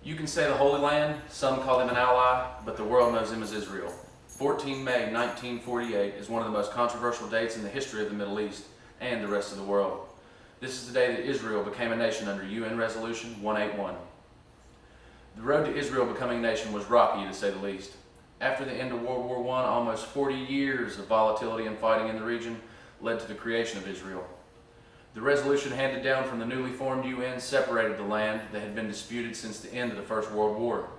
You can say the Holy Land, some call him an ally, but the world knows him as Israel. 14 May 1948 is one of the most controversial dates in the history of the Middle East and the rest of the world. This is the day that Israel became a nation under UN Resolution 181. The road to Israel becoming a nation was rocky, to say the least. After the end of World War I, almost 40 years of volatility and fighting in the region led to the creation of Israel. The resolution handed down from the newly formed UN separated the land that had been disputed since the end of the First World War.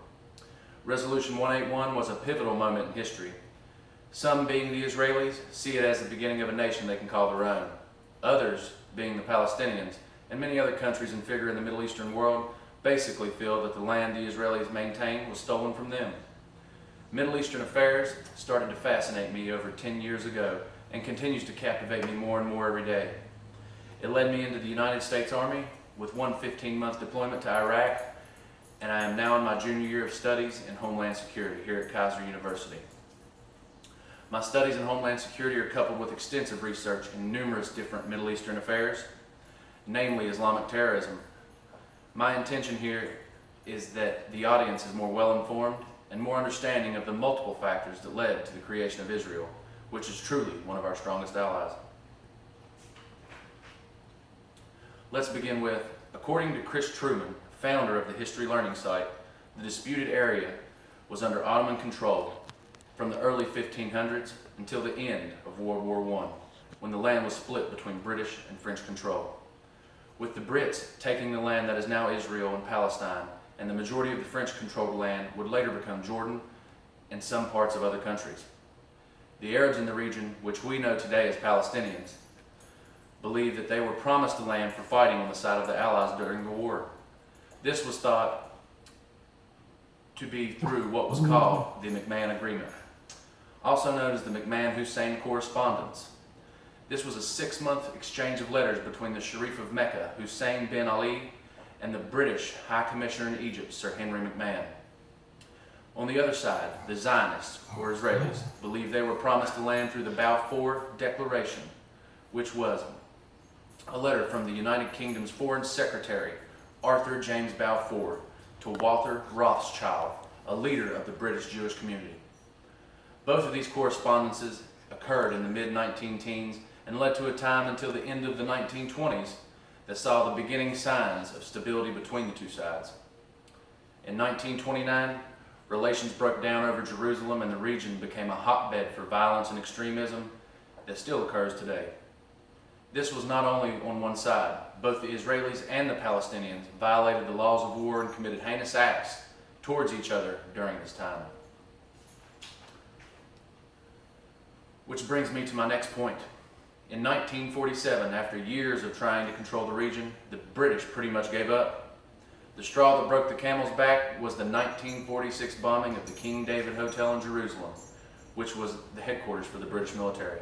Resolution 181 was a pivotal moment in history. Some, being the Israelis, see it as the beginning of a nation they can call their own. Others, being the Palestinians, and many other countries and figures in the Middle Eastern world, basically feel that the land the Israelis maintained was stolen from them. Middle Eastern affairs started to fascinate me over 10 years ago and continues to captivate me more and more every day. It led me into the United States Army with one 15-month deployment to Iraq, and I am now in my junior year of studies in Homeland Security here at Kaiser University. My studies in Homeland Security are coupled with extensive research in numerous different Middle Eastern affairs, namely Islamic terrorism. My intention here is that the audience is more well-informed and more understanding of the multiple factors that led to the creation of Israel, which is truly one of our strongest allies. Let's begin with, according to Chris Truman, founder of the History Learning site, the disputed area was under Ottoman control from the early 1500s until the end of World War I, when the land was split between British and French control. With the Brits taking the land that is now Israel and Palestine, and the majority of the French-controlled land would later become Jordan and some parts of other countries. The Arabs in the region, which we know today as Palestinians, believed that they were promised the land for fighting on the side of the Allies during the war. This was thought to be through what was called the McMahon Agreement, also known as the McMahon-Hussein Correspondence. This was a 6-month exchange of letters between the Sharif of Mecca, Hussein bin Ali, and the British High Commissioner in Egypt, Sir Henry McMahon. On the other side, the Zionists, or Israelis, believed they were promised the land through the Balfour Declaration, which was a letter from the United Kingdom's Foreign Secretary, Arthur James Balfour, to Walter Rothschild, a leader of the British Jewish community. Both of these correspondences occurred in the mid-19-teens and led to a time until the end of the 1920s that saw the beginning signs of stability between the two sides. In 1929, relations broke down over Jerusalem and the region became a hotbed for violence and extremism that still occurs today. This was not only on one side. Both the Israelis and the Palestinians violated the laws of war and committed heinous acts towards each other during this time. Which brings me to my next point. In 1947, after years of trying to control the region, the British pretty much gave up. The straw that broke the camel's back was the 1946 bombing of the King David Hotel in Jerusalem, which was the headquarters for the British military.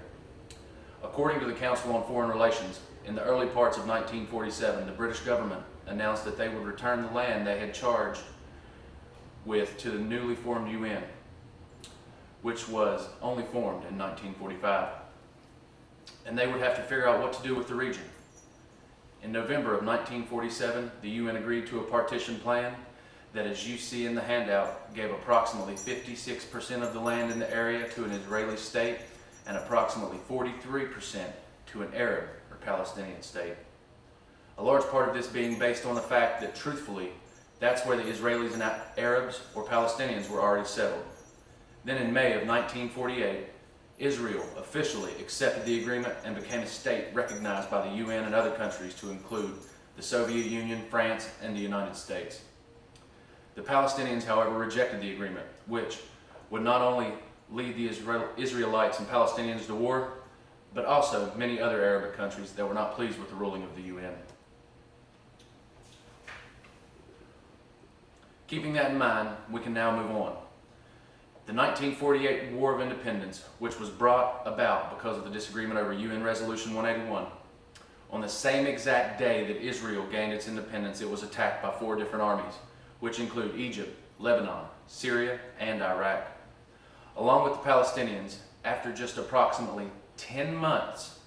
According to the Council on Foreign Relations, in the early parts of 1947, the British government announced that they would return the land they had charged with to the newly formed UN, which was only formed in 1945. And they would have to figure out what to do with the region. In November of 1947, the UN agreed to a partition plan that, as you see in the handout, gave approximately 56% of the land in the area to an Israeli state and approximately 43% to an Arab or Palestinian state. A large part of this being based on the fact that, truthfully, that's where the Israelis and Arabs or Palestinians were already settled. Then in May of 1948, Israel officially accepted the agreement and became a state recognized by the UN and other countries, to include the Soviet Union, France, and the United States. The Palestinians, however, rejected the agreement, which would not only lead the Israelites and Palestinians to war, but also many other Arabic countries that were not pleased with the ruling of the UN. Keeping that in mind, we can now move on. The 1948 War of Independence, which was brought about because of the disagreement over UN Resolution 181, on the same exact day that Israel gained its independence, it was attacked by 4 different armies, which include Egypt, Lebanon, Syria, and Iraq. Along with the Palestinians, after just approximately 10 months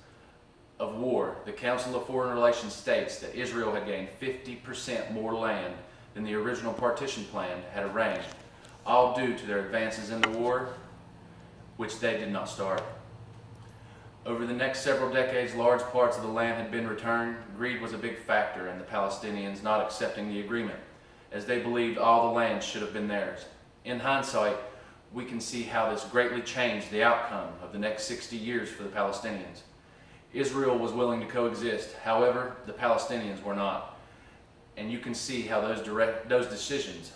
of war, the Council of Foreign Relations states that Israel had gained 50% more land than the original partition plan had arranged, all due to their advances in the war, which they did not start. Over the next several decades, large parts of the land had been returned. Greed was a big factor in the Palestinians not accepting the agreement, as they believed all the land should have been theirs. In hindsight, we can see how this greatly changed the outcome of the next 60 years for the Palestinians. Israel was willing to coexist, however, the Palestinians were not. And you can see how those decisions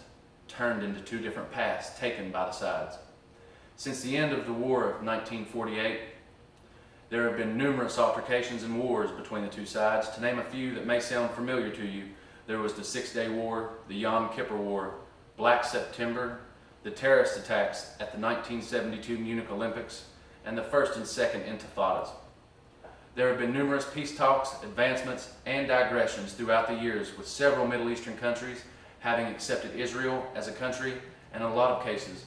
turned into two different paths taken by the sides. Since the end of the war of 1948, there have been numerous altercations and wars between the two sides. To name a few that may sound familiar to you, there was the Six-Day War, the Yom Kippur War, Black September, the terrorist attacks at the 1972 Munich Olympics, and the First and Second Intifadas. There have been numerous peace talks, advancements, and digressions throughout the years, with several Middle Eastern countries having accepted Israel as a country, and in a lot of cases,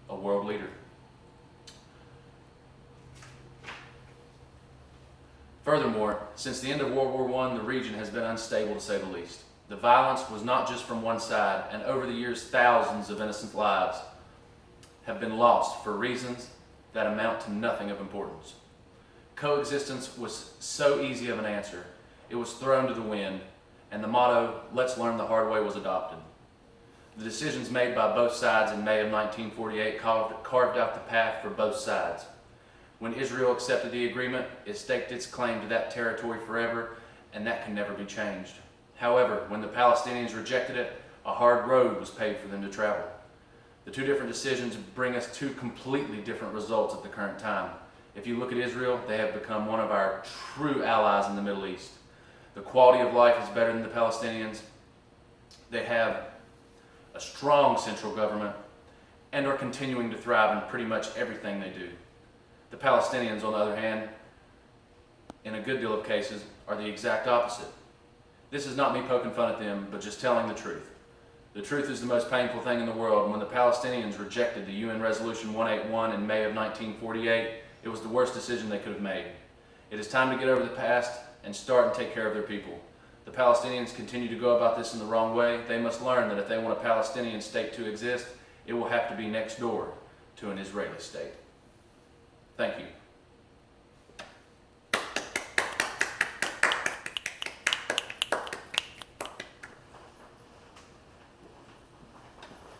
a world leader. Furthermore, since the end of World War I, the region has been unstable to say the least. The violence was not just from one side, and over the years, thousands of innocent lives have been lost for reasons that amount to nothing of importance. Coexistence was so easy of an answer. It was thrown to the wind, and the motto, "Let's learn the hard way," was adopted. The decisions made by both sides in May of 1948 carved out the path for both sides. When Israel accepted the agreement, it staked its claim to that territory forever, and that can never be changed. However, when the Palestinians rejected it, a hard road was paved for them to travel. The two different decisions bring us two completely different results at the current time. If you look at Israel, they have become one of our true allies in the Middle East. The quality of life is better than the Palestinians. They have a strong central government and are continuing to thrive in pretty much everything they do. The Palestinians, on the other hand, in a good deal of cases, are the exact opposite. This is not me poking fun at them, but just telling the truth. The truth is the most painful thing in the world. And when the Palestinians rejected the UN Resolution 181 in May of 1948, it was the worst decision they could have made. It is time to get over the past and start and take care of their people. The Palestinians continue to go about this in the wrong way. They must learn that if they want a Palestinian state to exist, it will have to be next door to an Israeli state. Thank you.